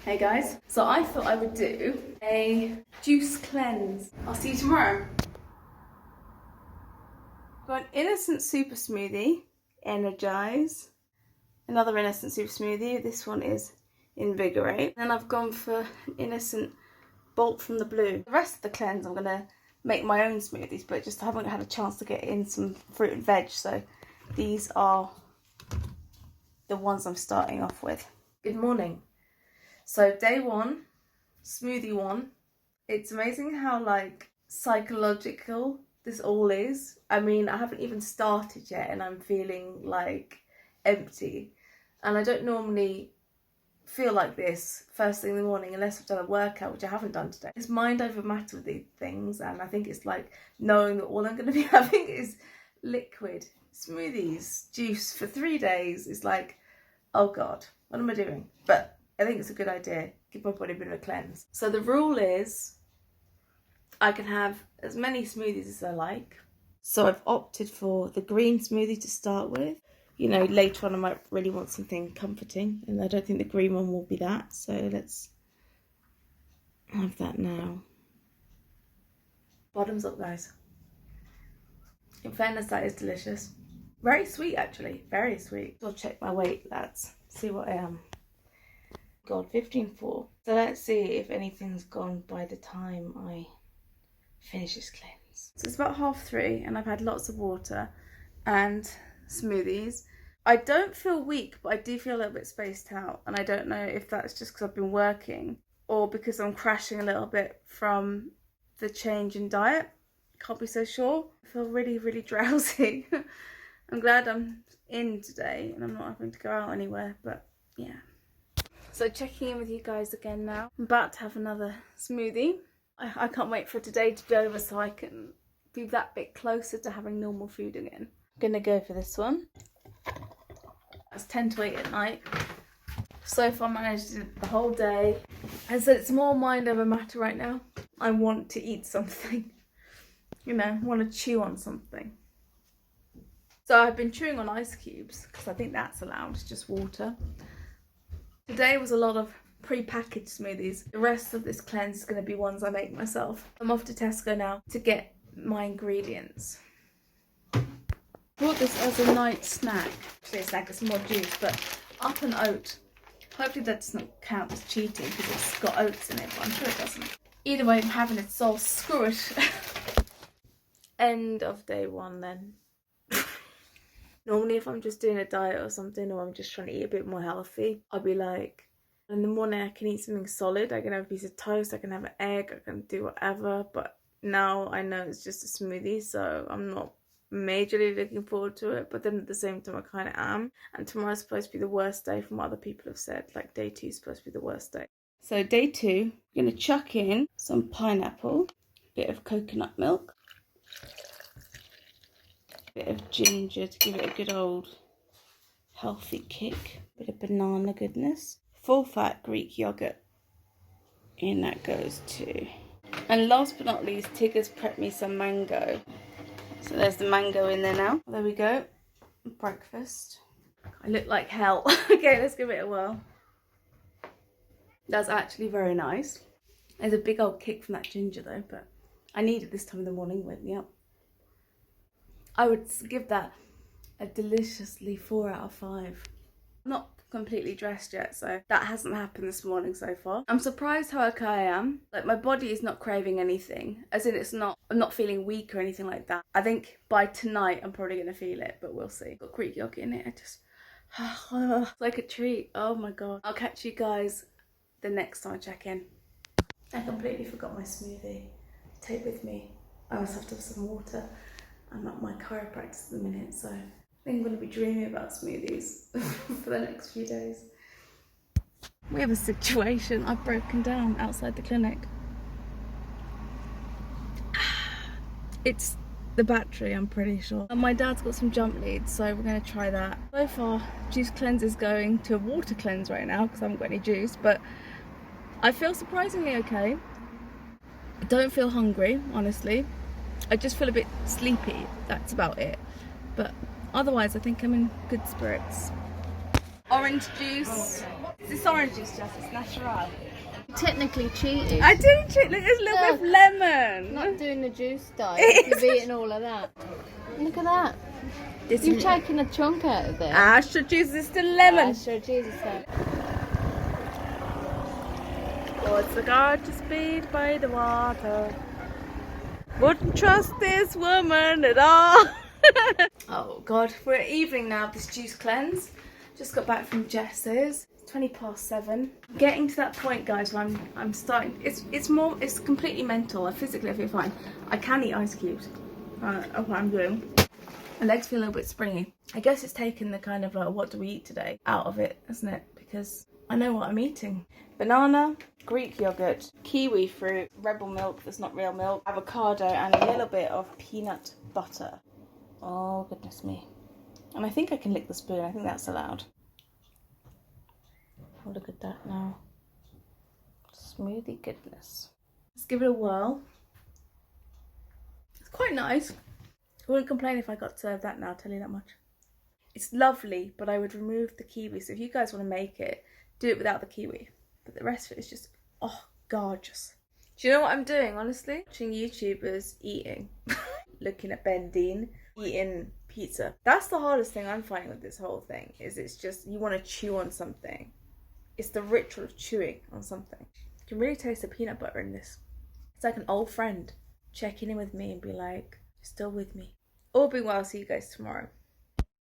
Hey guys, so I thought I would do a juice cleanse. I'll see you tomorrow. Got an innocent super smoothie, Energize. Another innocent super smoothie, this one is Invigorate. And I've gone for an innocent Bolt from the Blue. The rest of the cleanse I'm gonna make my own smoothies, but just haven't had a chance to get in some fruit and veg, so these are the ones I'm starting off with. Good morning. So day one, smoothie one. It's amazing how like psychological this all is. I mean, I haven't even started yet and I'm feeling like empty. And I don't normally feel like this first thing in the morning unless I've done a workout, which I haven't done today. It's mind over matter with these things, and I think it's like knowing that all I'm going to be having is liquid smoothies, juice for 3 days. It's like, oh God, what am I doing? But I think it's a good idea. Give my body a bit of a cleanse. So the rule is I can have as many smoothies as I like. So I've opted for the green smoothie to start with. You know, later on I might really want something comforting, and I don't think the green one will be that. So let's have that now. Bottoms up, guys. In fairness, that is delicious. Very sweet, actually. Very sweet. I'll check my weight, lads. See what I am. God, 15.4. So let's see if anything's gone by the time I finish this cleanse. So it's about 3:30 and I've had lots of water and smoothies. I don't feel weak, but I do feel a little bit spaced out, and I don't know if that's just because I've been working or because I'm crashing a little bit from the change in diet. Can't be so sure. I feel really, really drowsy. I'm glad I'm in today and I'm not having to go out anywhere, but yeah. So checking in with you guys again now. I'm about to have another smoothie. I can't wait for today to be over so I can be that bit closer to having normal food again. I'm gonna go for this one. That's 10 to 8 at night. So far managed it the whole day. And so it's more mind over matter right now. I want to eat something. You know, I want to chew on something. So I've been chewing on ice cubes because I think that's allowed, it's just water. Today was a lot of pre-packaged smoothies. The rest of this cleanse is going to be ones I make myself. I'm off to Tesco now to get my ingredients. Bought this as a night snack. Actually, a snack, it's more juice, but up and oat. Hopefully that doesn't count as cheating because it's got oats in it, but I'm sure it doesn't. Either way, I'm having it, so screw it. End of day one then. Normally if I'm just doing a diet or something, or I'm just trying to eat a bit more healthy, I'll be like, in the morning I can eat something solid. I can have a piece of toast, I can have an egg, I can do whatever. But now I know it's just a smoothie, so I'm not majorly looking forward to it. But then at the same time I kind of am. And tomorrow's supposed to be the worst day from what other people have said. Like day 2 is supposed to be the worst day. So day 2, I'm going to chuck in some pineapple, bit of coconut milk, bit of ginger to give it a good old healthy kick, bit of banana goodness, full fat Greek yogurt, and that goes too. And last but not least, Tigger's prepped me some mango, so there's the mango in there now. There we go, breakfast. I look like hell. Okay, let's give it a whirl. That's actually very nice. There's a big old kick from that ginger though, but I need it this time of the morning, wake me up. I would give that a deliciously 4 out of 5. I'm not completely dressed yet, so that hasn't happened this morning so far. I'm surprised how okay I am. Like, my body is not craving anything, as in I'm not feeling weak or anything like that. I think by tonight I'm probably going to feel it, but we'll see. Got Greek yogurt in it. It's like a treat. Oh my God. I'll catch you guys the next time I check in. I completely forgot my smoothie to take with me. I must have to have some water. I'm at my chiropractor at the minute, so I think I'm going to be dreaming about smoothies for the next few days. We have a situation. I've broken down outside the clinic. It's the battery, I'm pretty sure. And my dad's got some jump leads, so we're going to try that. So far, juice cleanse is going to a water cleanse right now because I haven't got any juice, but I feel surprisingly okay. I don't feel hungry, honestly. I just feel a bit sleepy, that's about it. But otherwise I think I'm in good spirits. Orange juice, This orange juice, Jess, it's natural. Technically cheated. I didn't cheat. Look, there's a little bit of lemon. Not doing the juice diet. You've eaten all of that. Look at that. You've taken a chunk out of there. Extra juice is still lemon. Extra juice is there. What's the gorgeous bead by the water? Wouldn't trust this woman at all. Oh God, we're at evening now of this juice cleanse. Just got back from Jess's. 7:20. Getting to that point, guys, where I'm starting. It's completely mental. Physically, I feel fine. I can eat ice cubes. Of what I'm doing. My legs feel a little bit springy. I guess it's taken the kind of like, what do we eat today out of it, isn't it? Because I know what I'm eating. Banana, Greek yogurt, kiwi fruit, rebel milk that's not real milk, avocado, and a little bit of peanut butter. Oh, goodness me. And I think I can lick the spoon. I think that's allowed. Oh, look at that now. Smoothie goodness. Let's give it a whirl. It's quite nice. I wouldn't complain if I got served that now, I'll tell you that much. It's lovely, but I would remove the kiwi. So if you guys want to make it, do it without the kiwi. But the rest of it is just, oh, gorgeous. Do you know what I'm doing, honestly? Watching YouTubers eating. Looking at Ben Dean eating pizza. That's the hardest thing I'm finding with this whole thing, is it's just, you want to chew on something. It's the ritual of chewing on something. You can really taste the peanut butter in this. It's like an old friend checking in with me and be like, you're still with me. All being well, see you guys tomorrow.